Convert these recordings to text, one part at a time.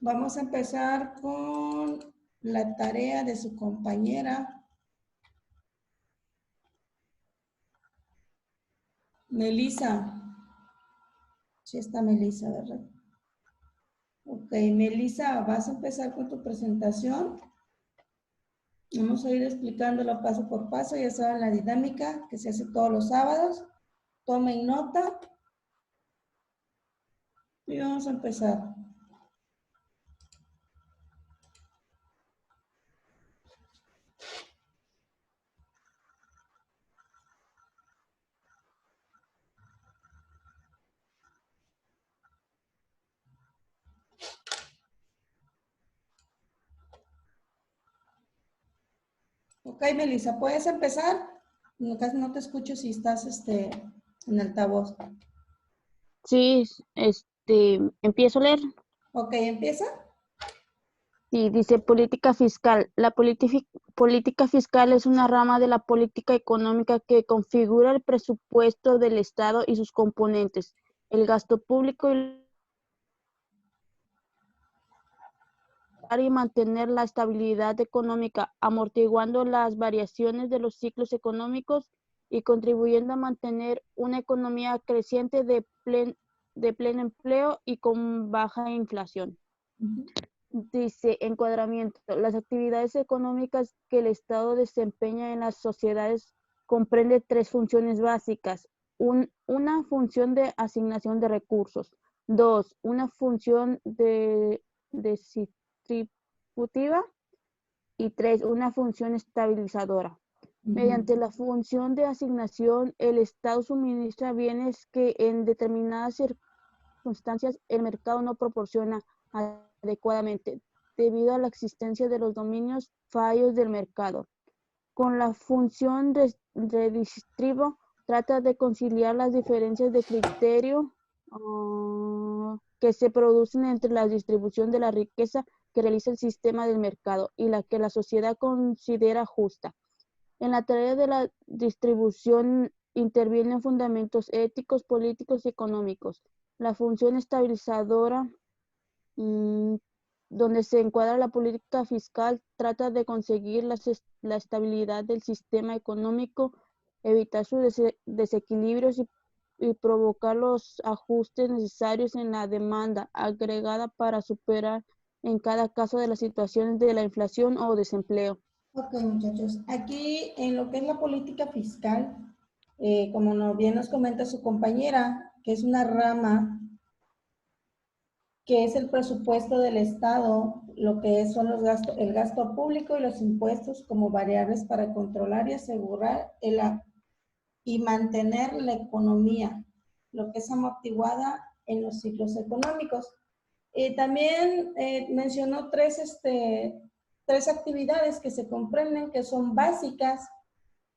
Vamos a empezar con la tarea de su compañera Melissa. Sí está Melissa, ¿verdad? Ok, Melissa, vas a empezar con tu presentación. Vamos a ir explicándolo paso por paso. Ya saben la dinámica que se hace todos los sábados. Tomen nota. Y vamos a empezar. Ok, Melissa, ¿puedes empezar? Casi no te escucho si estás en altavoz. Sí, empiezo a leer. Ok, empieza. Sí, dice política fiscal. La política fiscal es una rama de la política económica que configura el presupuesto del Estado y sus componentes, el gasto público y mantener la estabilidad económica, amortiguando las variaciones de los ciclos económicos y contribuyendo a mantener una economía creciente de pleno empleo y con baja inflación. Dice encuadramiento. Las actividades económicas que el Estado desempeña en las sociedades comprende tres funciones básicas. Una función de asignación de recursos. Dos, una función de distributiva. Y tres, una función estabilizadora. Mediante la función de asignación, el Estado suministra bienes que en determinadas circunstancias el mercado no proporciona adecuadamente debido a la existencia de los dominios fallos del mercado. Con la función redistributiva trata de conciliar las diferencias de criterio que se producen entre la distribución de la riqueza que realiza el sistema del mercado y la que la sociedad considera justa. En la tarea de la distribución intervienen fundamentos éticos, políticos y económicos. La función estabilizadora, donde se encuadra la política fiscal, trata de conseguir la estabilidad del sistema económico, evitar sus desequilibrios y provocar los ajustes necesarios en la demanda agregada para superar en cada caso de las situaciones de la inflación o desempleo. Ok, muchachos. Aquí en lo que es la política fiscal, como bien nos comenta su compañera, que es una rama que es el presupuesto del Estado, lo que son los gastos, el gasto público y los impuestos como variables para controlar y asegurar y mantener la economía, lo que es amortiguada en los ciclos económicos. También mencionó tres actividades que se comprenden, que son básicas,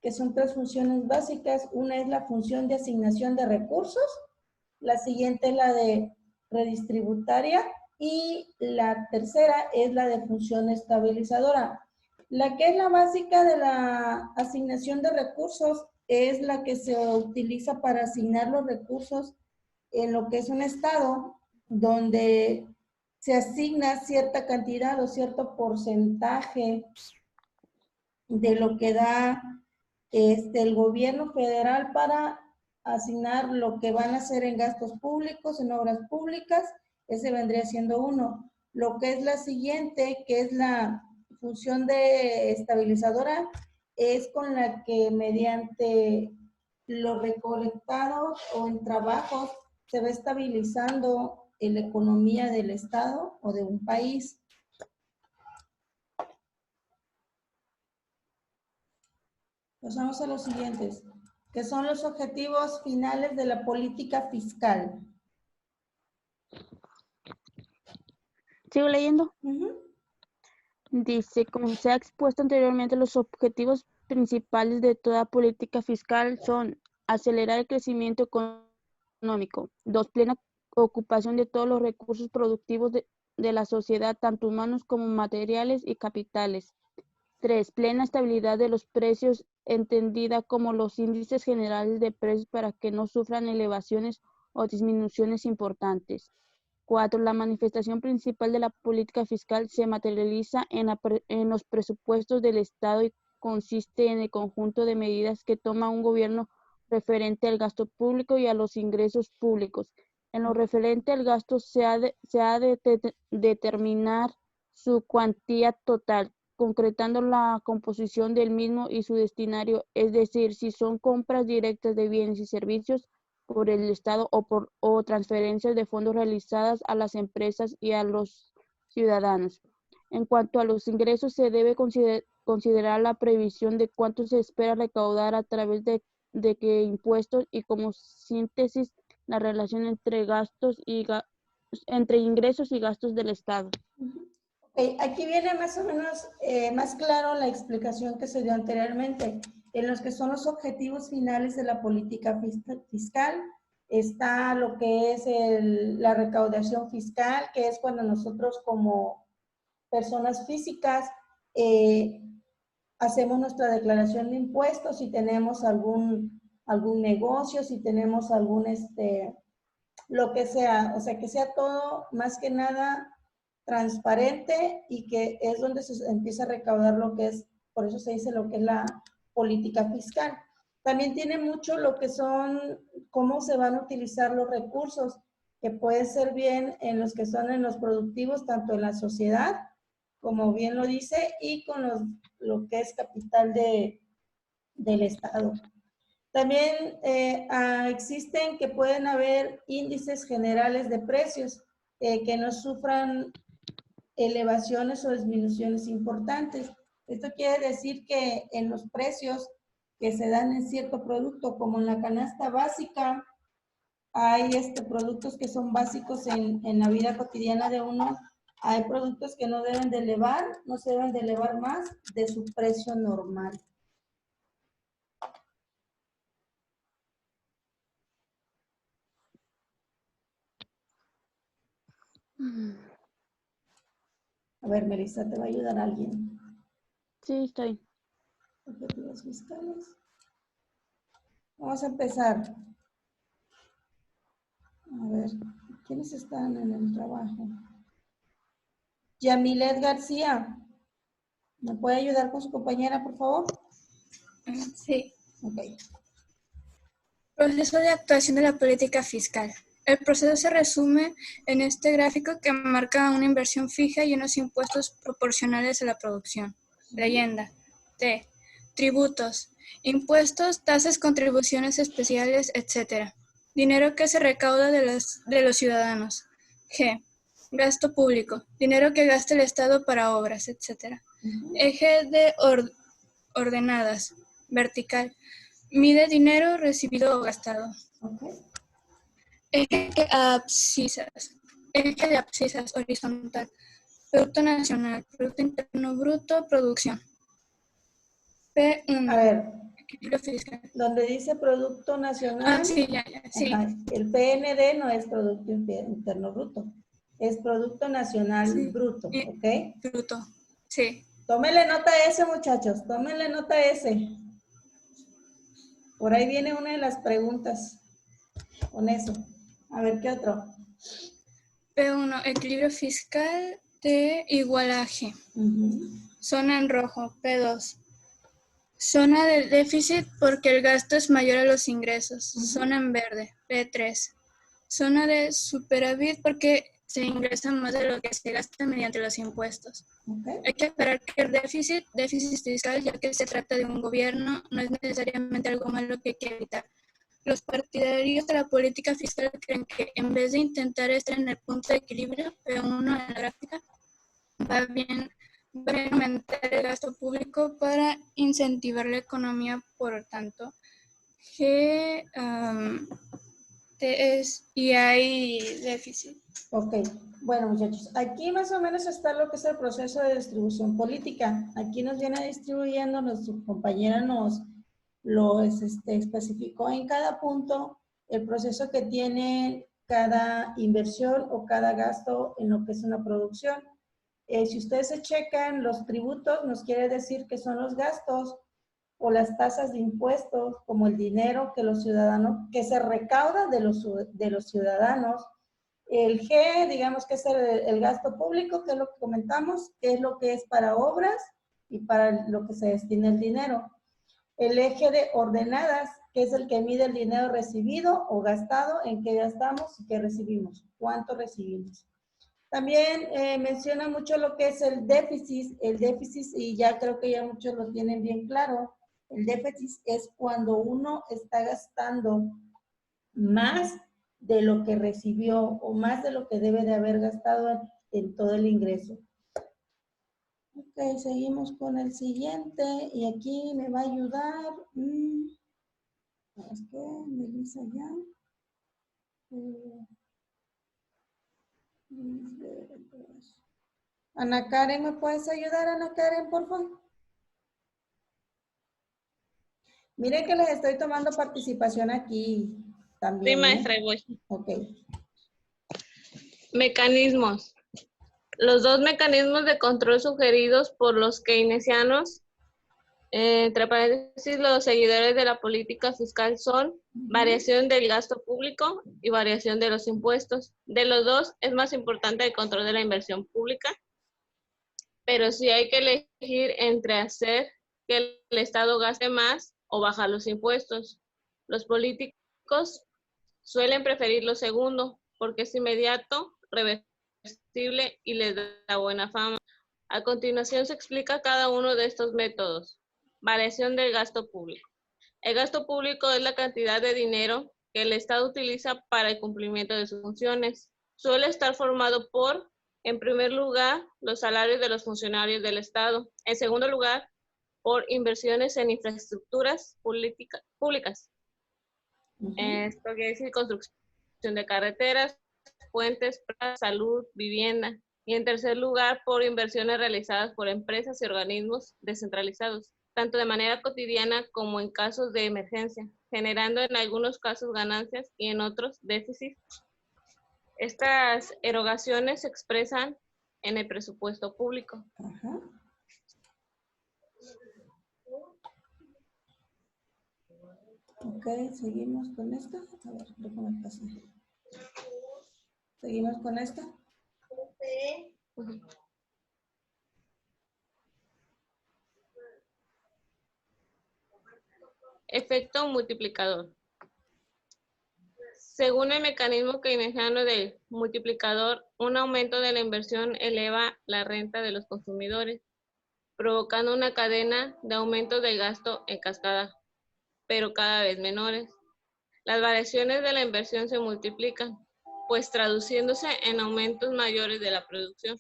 que son tres funciones básicas. Una es la función de asignación de recursos, la siguiente es la de redistributaria y la tercera es la de función estabilizadora. La que es la básica de la asignación de recursos es la que se utiliza para asignar los recursos en lo que es un estado donde se asigna cierta cantidad o cierto porcentaje de lo que da el gobierno federal para asignar lo que van a hacer en gastos públicos, en obras públicas. Ese vendría siendo uno. Lo que es la siguiente, que es la función de estabilizadora, es con la que mediante lo recolectado o en trabajos se va estabilizando la economía del Estado o de un país. Pasamos a los siguientes, que son los objetivos finales de la política fiscal. ¿Sigo leyendo? Dice, como se ha expuesto anteriormente, los objetivos principales de toda política fiscal son acelerar el crecimiento económico. Dos, plena ocupación de todos los recursos productivos de la sociedad, tanto humanos como materiales y capitales. Tres, plena estabilidad de los precios, entendida como los índices generales de precios para que no sufran elevaciones o disminuciones importantes. 4. La manifestación principal de la política fiscal se materializa en los presupuestos del Estado y consiste en el conjunto de medidas que toma un gobierno referente al gasto público y a los ingresos públicos. En lo referente al gasto se ha de determinar su cuantía total, concretando la composición del mismo y su destinatario, es decir, si son compras directas de bienes y servicios por el Estado o transferencias de fondos realizadas a las empresas y a los ciudadanos. En cuanto a los ingresos, se debe considerar la previsión de cuánto se espera recaudar a través de qué impuestos y como síntesis la relación entre ingresos y gastos del Estado. Okay, aquí viene más o menos más claro la explicación que se dio anteriormente. En los que son los objetivos finales de la política fiscal, está lo que es la recaudación fiscal, que es cuando nosotros como personas físicas hacemos nuestra declaración de impuestos, si tenemos algún negocio, si tenemos algún, lo que sea, o sea, que sea todo más que nada transparente y que es donde se empieza a recaudar lo que es, por eso se dice lo que es la política fiscal. También tiene mucho lo que son, cómo se van a utilizar los recursos, que puede ser bien en los que son en los productivos, tanto en la sociedad, como bien lo dice, y con lo que es capital del Estado. También existen que pueden haber índices generales de precios que no sufran elevaciones o disminuciones importantes. Esto quiere decir que en los precios que se dan en cierto producto, como en la canasta básica, hay productos que son básicos en la vida cotidiana de uno. Hay productos que no deben de elevar, no se deben de elevar más de su precio normal. A ver, Melissa, ¿te va a ayudar alguien? Sí, estoy. Objetivos fiscales. Vamos a empezar. A ver, ¿quiénes están en el trabajo? Yamilet García. ¿Me puede ayudar con su compañera, por favor? Sí. Ok. Proceso de actuación de la política fiscal. El proceso se resume en este gráfico que marca una inversión fija y unos impuestos proporcionales a la producción. Leyenda. T. Tributos. Impuestos, tasas, contribuciones especiales, etc. Dinero que se recauda de los ciudadanos. G. Gasto público. Dinero que gasta el Estado para obras, etc. Eje de ordenadas. Vertical. Mide dinero recibido o gastado. Okay. Eje de abscisas horizontal. Producto nacional, Producto Interno Bruto, producción. P1. A ver, Equilibrio fiscal. donde dice Producto Nacional, Sí, sí. Ajá, el PND no es Producto Interno Bruto, es Producto Nacional Sí. Bruto, ¿ok? Bruto, sí. Tómenle nota a ese, muchachos, tómenle nota a ese. Por ahí viene una de las preguntas con eso. A ver, ¿qué otro? P1. Equilibrio fiscal de igual a G. Zona en rojo. P2. Zona de déficit porque el gasto es mayor a los ingresos. Zona en verde. P3. Zona de superávit porque se ingresa más de lo que se gasta mediante los impuestos. Okay. Hay que aclarar que el déficit fiscal, ya que se trata de un gobierno, no es necesariamente algo malo que hay que evitar. Los partidarios de la política fiscal creen que en vez de intentar estar en el punto de equilibrio, P1 en la gráfica, va bien aumentar el gasto público para incentivar la economía, por tanto, y hay déficit. Ok, bueno muchachos, aquí más o menos está lo que es el proceso de distribución política. Aquí nos viene distribuyendo, nuestra compañera lo especificó en cada punto el proceso que tiene cada inversión o cada gasto en lo que es una producción. Si ustedes se checan, los tributos nos quiere decir que son los gastos o las tasas de impuestos, como el dinero que los ciudadanos, que se recauda de los ciudadanos. El G, digamos que es el gasto público, que es lo que comentamos, que es lo que es para obras y para lo que se destina el dinero. El eje de ordenadas, que es el que mide el dinero recibido o gastado, en qué gastamos y qué recibimos, cuánto recibimos. También menciona mucho lo que es el déficit, y ya creo que ya muchos lo tienen bien claro. El déficit es cuando uno está gastando más de lo que recibió o más de lo que debe de haber gastado en todo el ingreso. Ok, seguimos con el siguiente y aquí me va a ayudar. Es que Melissa ya. Ana Karen, ¿me puedes ayudar, Ana Karen, por favor? Miren que les estoy tomando participación aquí también. Sí, maestra, voy. Ok. Mecanismos. Los dos mecanismos de control sugeridos por los keynesianos, entre paréntesis, los seguidores de la política fiscal, son variación del gasto público y variación de los impuestos. De los dos, es más importante el control de la inversión pública, pero sí hay que elegir entre hacer que el Estado gaste más o bajar los impuestos. Los políticos suelen preferir lo segundo, porque es inmediato, reversible y les da buena fama. A continuación se explica cada uno de estos métodos. Variación del gasto público. El gasto público es la cantidad de dinero que el Estado utiliza para el cumplimiento de sus funciones. Suele estar formado por, en primer lugar, los salarios de los funcionarios del Estado. En segundo lugar, por inversiones en infraestructuras públicas. Esto quiere decir construcción de carreteras, puentes, salud, vivienda. Y en tercer lugar, por inversiones realizadas por empresas y organismos descentralizados, tanto de manera cotidiana como en casos de emergencia, generando en algunos casos ganancias y en otros déficits. Estas erogaciones se expresan en el presupuesto público. Ajá. Ok, seguimos con esta. A ver, déjame pasar. Seguimos con esta. Efecto multiplicador. Según el mecanismo keynesiano del multiplicador, un aumento de la inversión eleva la renta de los consumidores, provocando una cadena de aumento del gasto en cascada, pero cada vez menores. Las variaciones de la inversión se multiplican, pues traduciéndose en aumentos mayores de la producción.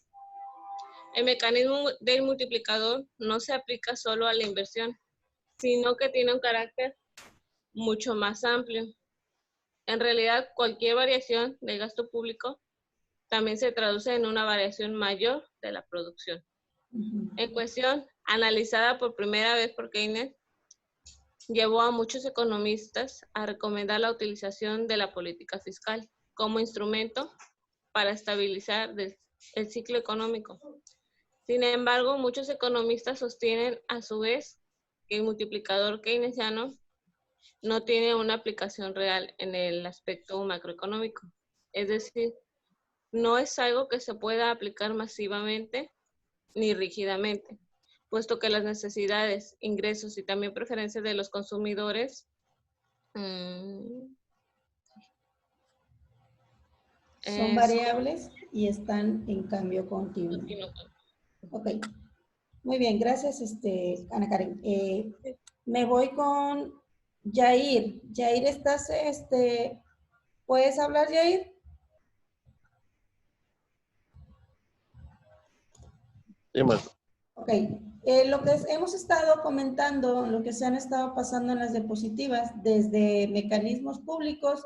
El mecanismo del multiplicador no se aplica solo a la inversión, sino que tiene un carácter mucho más amplio. En realidad, cualquier variación del gasto público también se traduce en una variación mayor de la producción. En cuestión, analizada por primera vez por Keynes, llevó a muchos economistas a recomendar la utilización de la política fiscal como instrumento para estabilizar el ciclo económico. Sin embargo, muchos economistas sostienen a su vez que el multiplicador keynesiano no tiene una aplicación real en el aspecto macroeconómico. Es decir, no es algo que se pueda aplicar masivamente ni rígidamente, puesto que las necesidades, ingresos y también preferencias de los consumidores son variables y están en cambio continuo. Ok. Muy bien, gracias, Ana Karen. Me voy con Yair. Yair, ¿estás, puedes hablar, Yair? Sí, maestro. Ok. Lo que hemos estado comentando, lo que se han estado pasando en las diapositivas, desde mecanismos públicos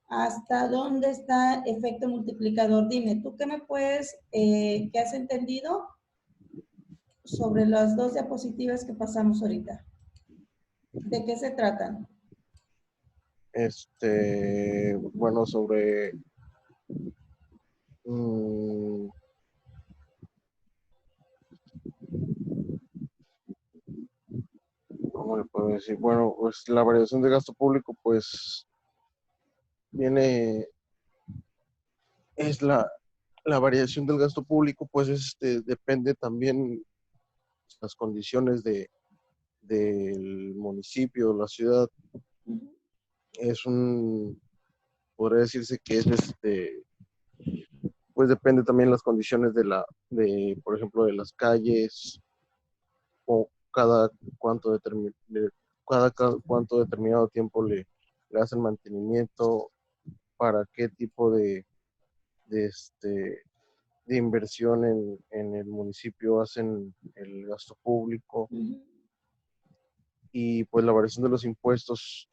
hasta dónde está efecto multiplicador. Dime, ¿tú qué me puedes, qué has entendido sobre las dos diapositivas que pasamos ahorita? ¿De qué se tratan? Bueno, sobre ¿cómo le puedo decir? Bueno, pues la variación de gasto público, pues viene es la variación del gasto público, pues depende también las condiciones del municipio, la ciudad. Es podría decirse que es pues depende también las condiciones por ejemplo, de las calles, o cada cuánto determinado tiempo le hacen mantenimiento, para qué tipo de, este, de inversión en el municipio hacen el gasto público. Y pues la variación de los impuestos,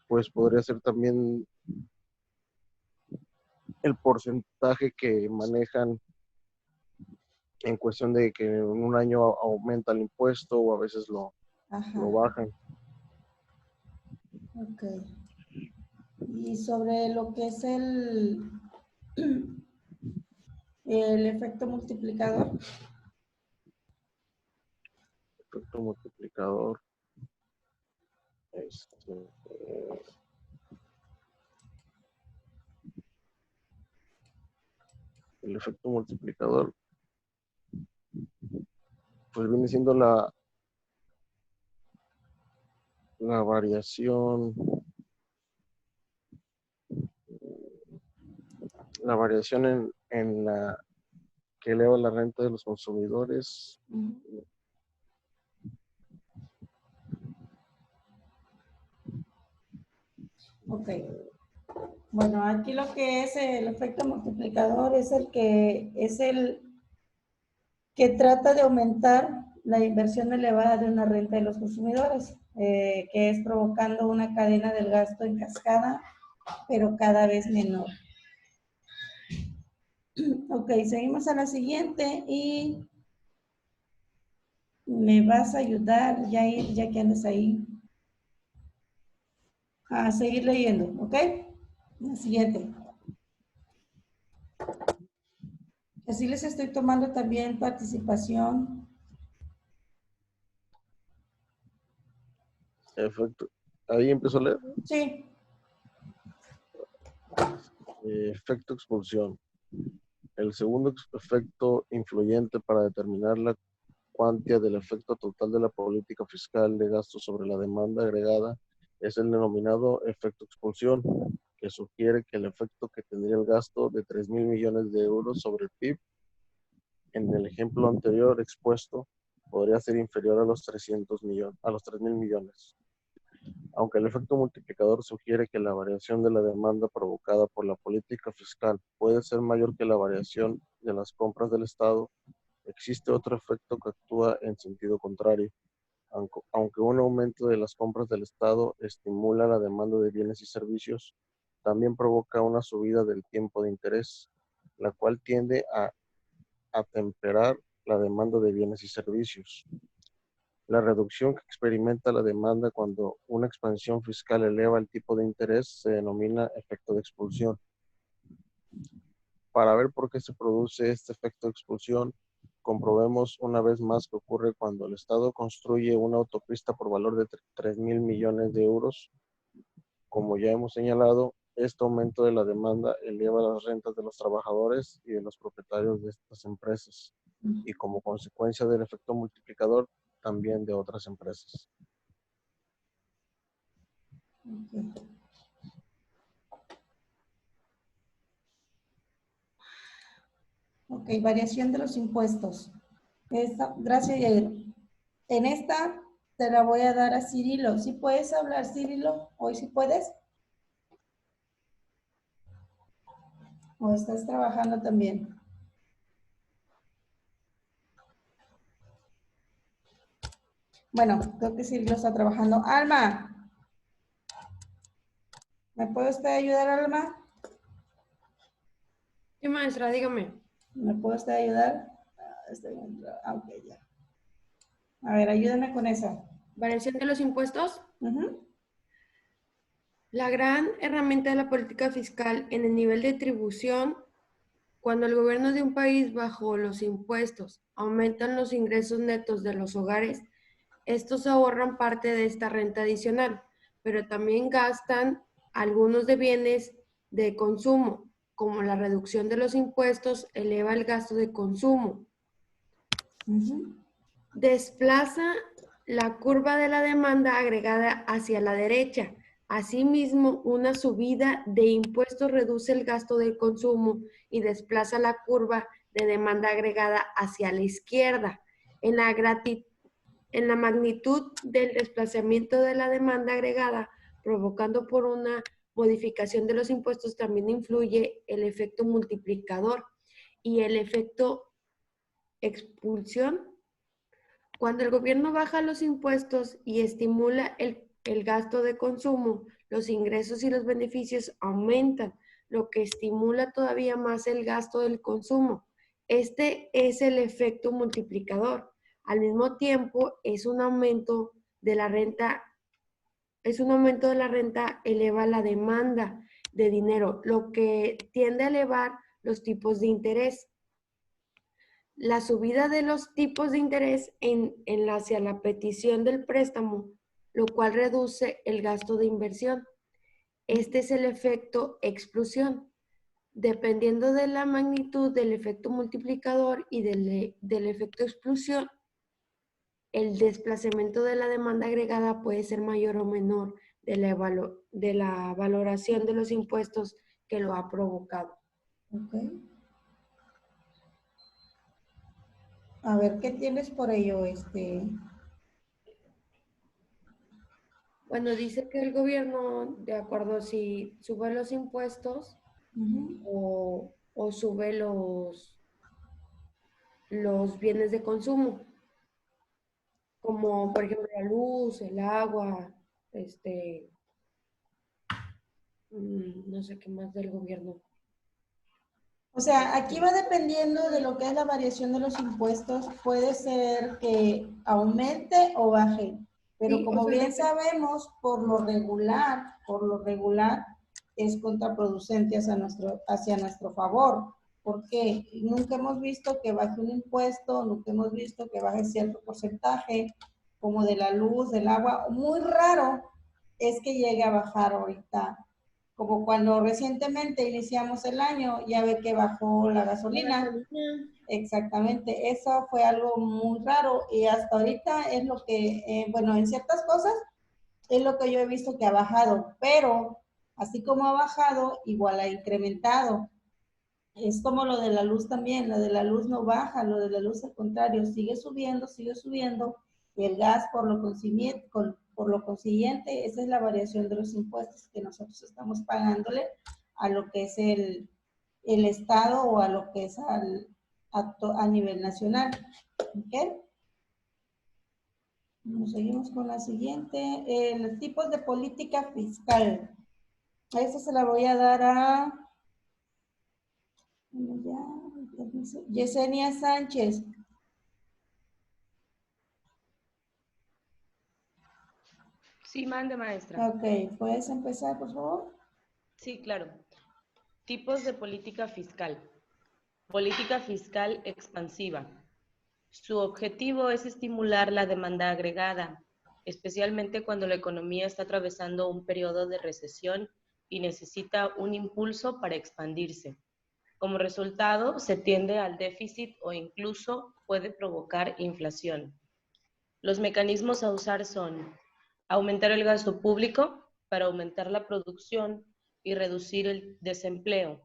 pues podría ser también el porcentaje que manejan en cuestión de que en un año aumenta el impuesto o a veces lo Ajá, bajan. ok. Y sobre lo que es el efecto multiplicador. Efecto multiplicador. El efecto multiplicador, pues viene siendo la variación, en la que eleva la renta de los consumidores. Ok. Bueno, aquí lo que es el efecto multiplicador es el que trata de aumentar la inversión elevada de una renta de los consumidores, que es provocando una cadena del gasto en cascada, pero cada vez menor. Ok, seguimos a la siguiente y me vas a ayudar, Yair, ya que andas ahí, a seguir leyendo, ¿ok? La siguiente. Así les estoy tomando también participación. Efecto. Ahí empezó a leer. Sí. Efecto expulsión. El segundo efecto influyente para determinar la cuantía del efecto total de la política fiscal de gasto sobre la demanda agregada es el denominado efecto expulsión, que sugiere que el efecto que tendría el gasto de 3.000 millones de euros sobre el PIB en el ejemplo anterior expuesto podría ser inferior a los 3.000 millones. Aunque el efecto multiplicador sugiere que la variación de la demanda provocada por la política fiscal puede ser mayor que la variación de las compras del Estado, existe otro efecto que actúa en sentido contrario. Aunque un aumento de las compras del Estado estimula la demanda de bienes y servicios, también provoca una subida del tiempo de interés, la cual tiende a atemperar la demanda de bienes y servicios. La reducción que experimenta la demanda cuando una expansión fiscal eleva el tipo de interés se denomina efecto de expulsión. Para ver por qué se produce este efecto de expulsión, comprobemos una vez más que ocurre cuando el Estado construye una autopista por valor de 3.000 millones de euros. Como ya hemos señalado, este aumento de la demanda eleva las rentas de los trabajadores y de los propietarios de estas empresas, y como consecuencia del efecto multiplicador, también de otras empresas. Ok, variación de los impuestos. Gracias, Yair. En esta te la voy a dar a Cirilo. ¿Sí puedes hablar, Cirilo? ¿Hoy sí puedes? ¿O estás trabajando también? Bueno, creo que Cirilo está trabajando. Alma, ¿me puede usted ayudar, Alma? Sí, maestra, dígame. ¿Me puede usted ayudar? Ok, ya. A ver, ayúdame con esa. Variación de los impuestos. La gran herramienta de la política fiscal en el nivel de tribución, cuando el gobierno de un país bajo los impuestos aumentan los ingresos netos de los hogares, estos ahorran parte de esta renta adicional pero también gastan algunos de bienes de consumo, como la reducción de los impuestos eleva el gasto de consumo. Desplaza la curva de la demanda agregada hacia la derecha. Asimismo, una subida de impuestos reduce el gasto del consumo y desplaza la curva de demanda agregada hacia la izquierda. En la magnitud del desplazamiento de la demanda agregada, provocando por una modificación de los impuestos, también influye el efecto multiplicador y el efecto expulsión. Cuando el gobierno baja los impuestos y estimula el gasto de consumo, los ingresos y los beneficios aumentan, lo que estimula todavía más el gasto del consumo. Este es el efecto multiplicador. Al mismo tiempo, es un aumento de la renta eleva la demanda de dinero, lo que tiende a elevar los tipos de interés. La subida de los tipos de interés enlace a la petición del préstamo, lo cual reduce el gasto de inversión. Este es el efecto explosión. Dependiendo de la magnitud del efecto multiplicador y del efecto explosión, el desplazamiento de la demanda agregada puede ser mayor o menor de la valoración de los impuestos que lo ha provocado. Ok. A ver, ¿qué tienes por ello? Bueno, dice que el gobierno, de acuerdo si sube los impuestos o sube los bienes de consumo, como por ejemplo la luz, el agua, no sé qué más del gobierno. O sea, aquí va dependiendo de lo que es la variación de los impuestos. Puede ser que aumente o baje, pero Sí, como o sea, bien sabemos, por lo regular, es contraproducente hacia nuestro favor. Porque nunca hemos visto que baje un impuesto, nunca hemos visto que baje cierto porcentaje, como de la luz, del agua. Muy raro es que llegue a bajar ahorita, como cuando recientemente iniciamos el año, ya ve que bajó la gasolina. Exactamente, eso fue algo muy raro y hasta ahorita es lo que, bueno, en ciertas cosas es lo que yo he visto que ha bajado, pero así como ha bajado, igual ha incrementado. Es como lo de la luz también, lo de la luz no baja, lo de la luz al contrario, sigue subiendo, y el gas por lo consiguiente, esa es la variación de los impuestos que nosotros estamos pagándole a lo que es el Estado o a lo que es a nivel nacional. ¿Okay? Nos seguimos con la siguiente. Los tipos de política fiscal. A esta se la voy a dar a Yesenia Sánchez. Sí, mande, maestra. Ok, ¿puedes empezar, por favor? Sí, claro. Tipos de política fiscal. Política fiscal expansiva. Su objetivo es estimular la demanda agregada, especialmente cuando la economía está atravesando un periodo de recesión y necesita un impulso para expandirse. Como resultado, se tiende al déficit o incluso puede provocar inflación. Los mecanismos a usar son aumentar el gasto público para aumentar la producción y reducir el desempleo,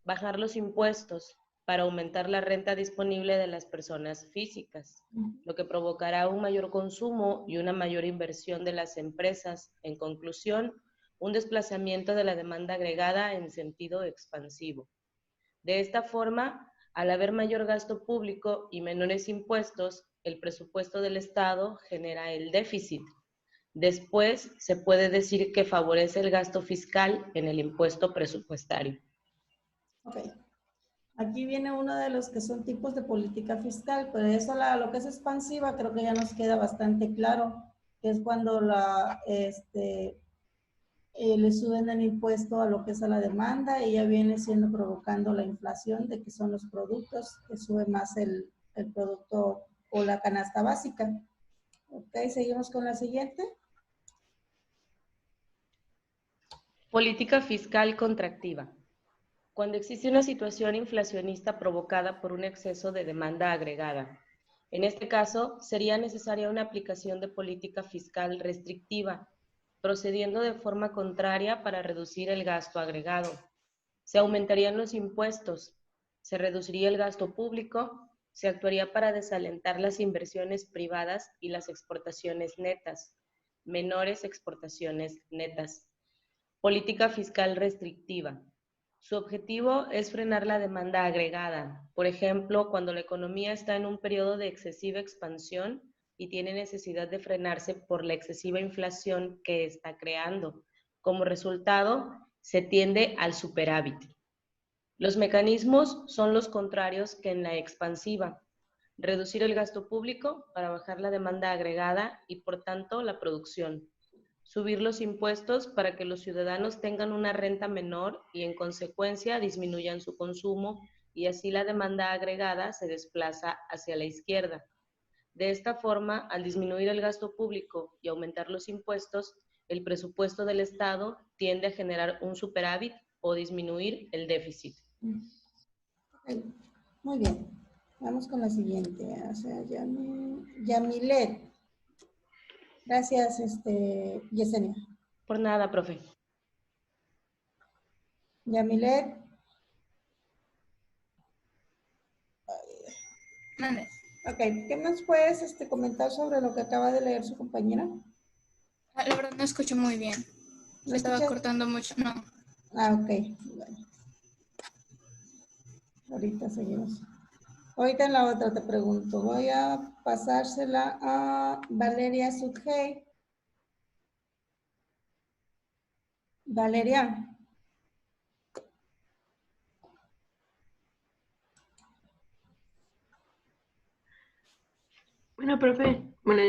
bajar los impuestos para aumentar la renta disponible de las personas físicas, lo que provocará un mayor consumo y una mayor inversión de las empresas. En conclusión, un desplazamiento de la demanda agregada en sentido expansivo. De esta forma, al haber mayor gasto público y menores impuestos, el presupuesto del Estado genera el déficit. Después, se puede decir que favorece el gasto fiscal en el impuesto presupuestario. Ok. Aquí viene uno de los que son tipos de política fiscal, pero eso lo que es expansiva creo que ya nos queda bastante claro, que es cuando le suben el impuesto a lo que es a la demanda y ya viene siendo provocando la inflación de que son los productos, que sube más el producto o la canasta básica. Ok, seguimos con la siguiente. Política fiscal contractiva. Cuando existe una situación inflacionista provocada por un exceso de demanda agregada. En este caso, sería necesaria una aplicación de política fiscal restrictiva, procediendo de forma contraria para reducir el gasto agregado. Se aumentarían los impuestos, se reduciría el gasto público, se actuaría para desalentar las inversiones privadas y las exportaciones netas, menores exportaciones netas. Política fiscal restrictiva. Su objetivo es frenar la demanda agregada. Por ejemplo, cuando la economía está en un periodo de excesiva expansión y tiene necesidad de frenarse por la excesiva inflación que está creando. Como resultado, se tiende al superávit. Los mecanismos son los contrarios que en la expansiva. Reducir el gasto público para bajar la demanda agregada y, por tanto, la producción. Subir los impuestos para que los ciudadanos tengan una renta menor y en consecuencia disminuyan su consumo y así la demanda agregada se desplaza hacia la izquierda. De esta forma, al disminuir el gasto público y aumentar los impuestos, el presupuesto del Estado tiende a generar un superávit o disminuir el déficit. Muy bien. Vamos con la siguiente. O sea, Yamilet. Gracias, Yesenia. Por nada, profe. Yamilet. Mande. Ok, ¿qué más puedes comentar sobre lo que acaba de leer su compañera? La verdad no escucho muy bien. ¿No Estaba escuchas? cortando mucho, no. Ah, ok. Bueno. Ahorita seguimos. Ahorita en la otra te pregunto. Voy a pasársela a Valeria Sudhey. Valeria. Bueno, profe, buenos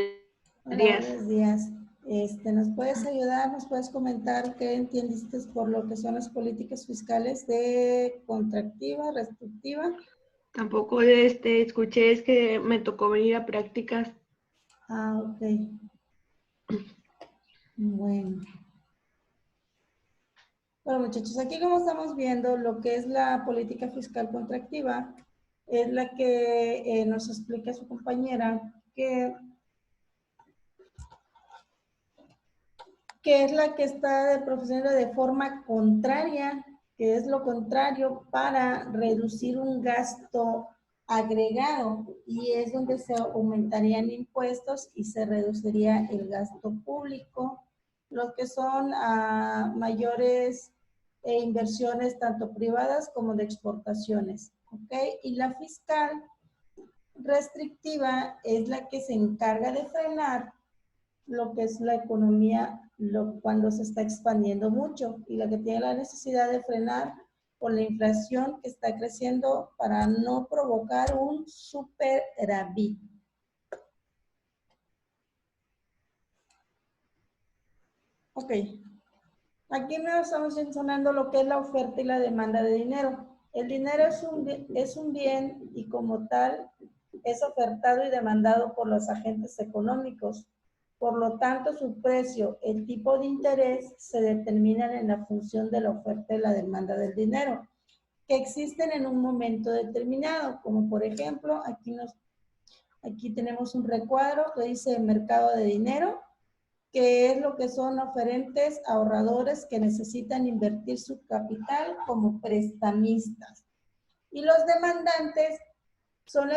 Hola, días. buenos días. ¿Nos puedes ayudar? ¿Nos puedes comentar qué entiendiste por lo que son las políticas fiscales de contractiva, restrictiva? Tampoco escuché, es que me tocó venir a prácticas. Ah, ok. Bueno. Bueno, muchachos, aquí como estamos viendo, lo que es la política fiscal contractiva es la que nos explica su compañera que es la que está profesional de forma contraria, que es lo contrario para reducir un gasto agregado, y es donde se aumentarían impuestos y se reduciría el gasto público, lo que son mayores inversiones tanto privadas como de exportaciones, ¿ok? Y la fiscal restrictiva es la que se encarga de frenar lo que es la economía cuando se está expandiendo mucho y la que tiene la necesidad de frenar por la inflación que está creciendo para no provocar un superávit. Ok, aquí nos estamos mencionando lo que es la oferta y la demanda de dinero. El dinero es un bien y como tal es ofertado y demandado por los agentes económicos. Por lo tanto, su precio, el tipo de interés, se determinan en la función de la oferta y la demanda del dinero, que existen en un momento determinado, como por ejemplo, aquí tenemos un recuadro que dice mercado de dinero, que es lo que son oferentes, ahorradores que necesitan invertir su capital como prestamistas. Y los demandantes son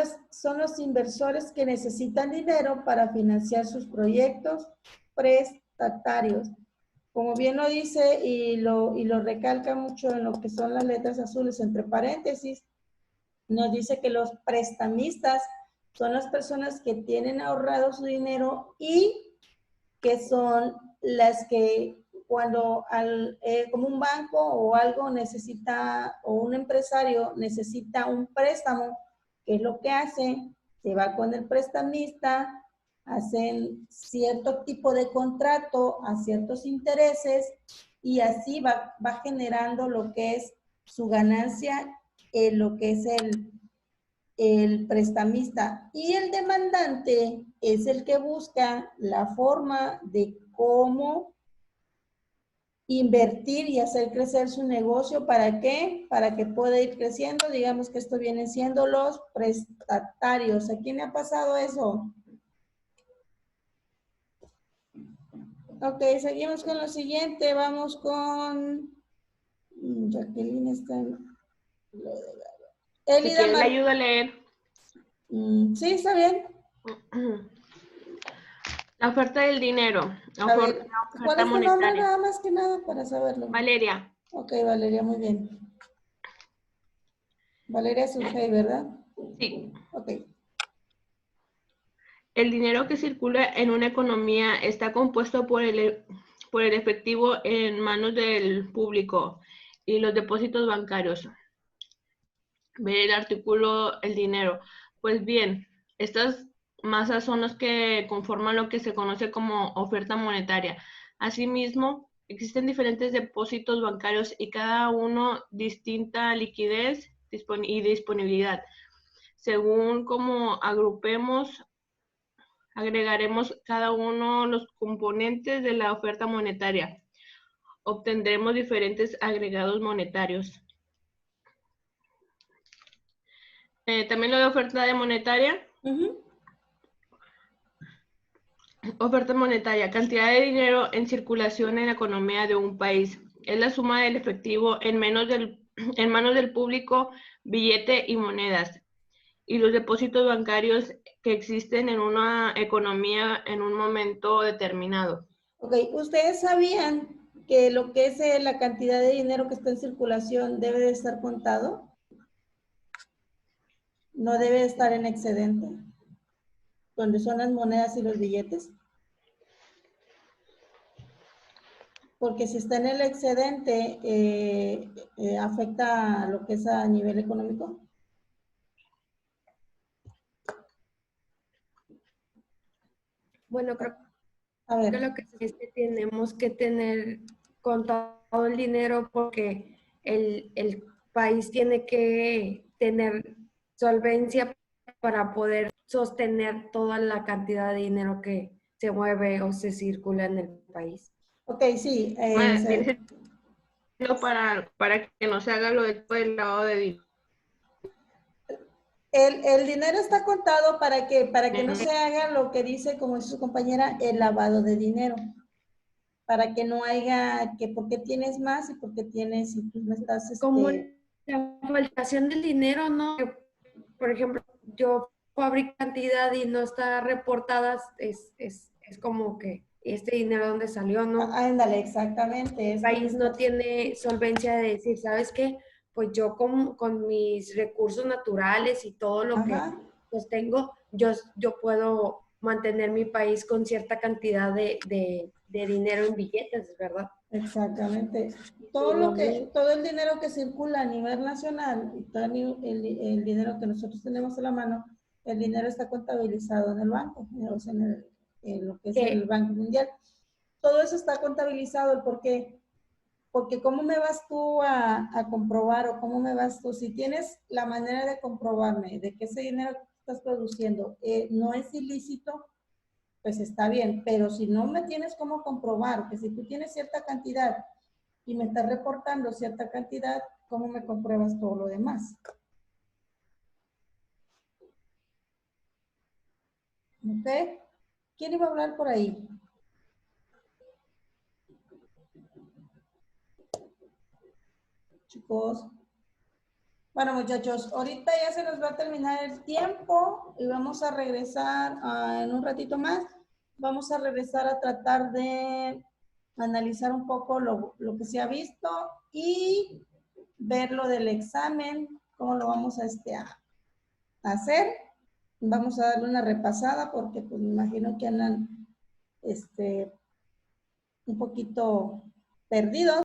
los inversores que necesitan dinero para financiar sus proyectos prestatarios. Como bien lo dice y lo recalca mucho en lo que son las letras azules entre paréntesis, nos dice que los prestamistas son las personas que tienen ahorrado su dinero y que son las que cuando como un banco o algo necesita, o un empresario necesita un préstamo, ¿qué es lo que hace? Se va con el prestamista, hacen cierto tipo de contrato a ciertos intereses y así va generando lo que es su ganancia, lo que es el prestamista, y el demandante es el que busca la forma de cómo invertir y hacer crecer su negocio. ¿Para qué? Para que pueda ir creciendo. Digamos que esto vienen siendo los prestatarios. ¿A quién le ha pasado eso? Ok, seguimos con lo siguiente. Vamos con... Jacqueline está en... Si quieres, le ayudo a leer. Sí, está bien. La oferta del dinero. A ver, ¿cuál es tu nombre nada más que nada para saberlo? Valeria. Ok, Valeria, muy bien. Valeria Surgey, ¿verdad? Sí. Ok. El dinero que circula en una economía está compuesto por el efectivo en manos del público y los depósitos bancarios. Ver el artículo el dinero. Pues bien, estas masas son las que conforman lo que se conoce como oferta monetaria. Asimismo, existen diferentes depósitos bancarios y cada uno distinta liquidez y disponibilidad. Según cómo agrupemos, agregaremos cada uno los componentes de la oferta monetaria. Obtendremos diferentes agregados monetarios. También lo de oferta monetaria. Oferta monetaria, cantidad de dinero en circulación en la economía de un país. Es la suma del efectivo en manos del público, billete y monedas, y los depósitos bancarios que existen en una economía en un momento determinado. Ok, ¿ustedes sabían que lo que es la cantidad de dinero que está en circulación debe de estar contado? No debe de estar en excedente, donde son las monedas y los billetes. Porque si está en el excedente, afecta a lo que es a nivel económico. Bueno, creo que lo que es que tenemos que tener contado el dinero porque el país tiene que tener solvencia para poder sostener toda la cantidad de dinero que se mueve o se circula en el país. Ok, sí. Para que no se haga lo del lavado de dinero. El dinero está contado para que no se haga lo que dice, como dice su compañera, el lavado de dinero. Para que no haya que por qué tienes más y por qué tienes, si tú me estás... Como la faltación del dinero, ¿no? Por ejemplo, yo fabrico cantidad y no está reportada, es como que este dinero dónde salió, ¿no? Ándale, exactamente. El país no tiene solvencia de decir, ¿sabes qué? Pues yo con mis recursos naturales y todo lo que pues tengo, yo puedo mantener mi país con cierta cantidad de dinero en billetes, ¿verdad? Exactamente. Todo el dinero que circula a nivel nacional y todo el dinero que nosotros tenemos en la mano, el dinero está contabilizado en el banco, o sea, en lo que es el Banco Mundial. Todo eso está contabilizado. ¿Por qué? Porque ¿cómo me vas tú a comprobar o cómo me vas tú? Si tienes la manera de comprobarme de que ese dinero que estás produciendo no es ilícito, pues está bien. Pero si no me tienes cómo comprobar, que si tú tienes cierta cantidad y me estás reportando cierta cantidad, ¿cómo me compruebas todo lo demás? ¿Ok? ¿Quién iba a hablar por ahí? Chicos. Bueno, muchachos, ahorita ya se nos va a terminar el tiempo y vamos a regresar en un ratito más. Vamos a regresar a tratar de analizar un poco lo que se ha visto y ver lo del examen, cómo lo vamos a hacer. Vamos a darle una repasada porque pues me imagino que andan un poquito perdidos.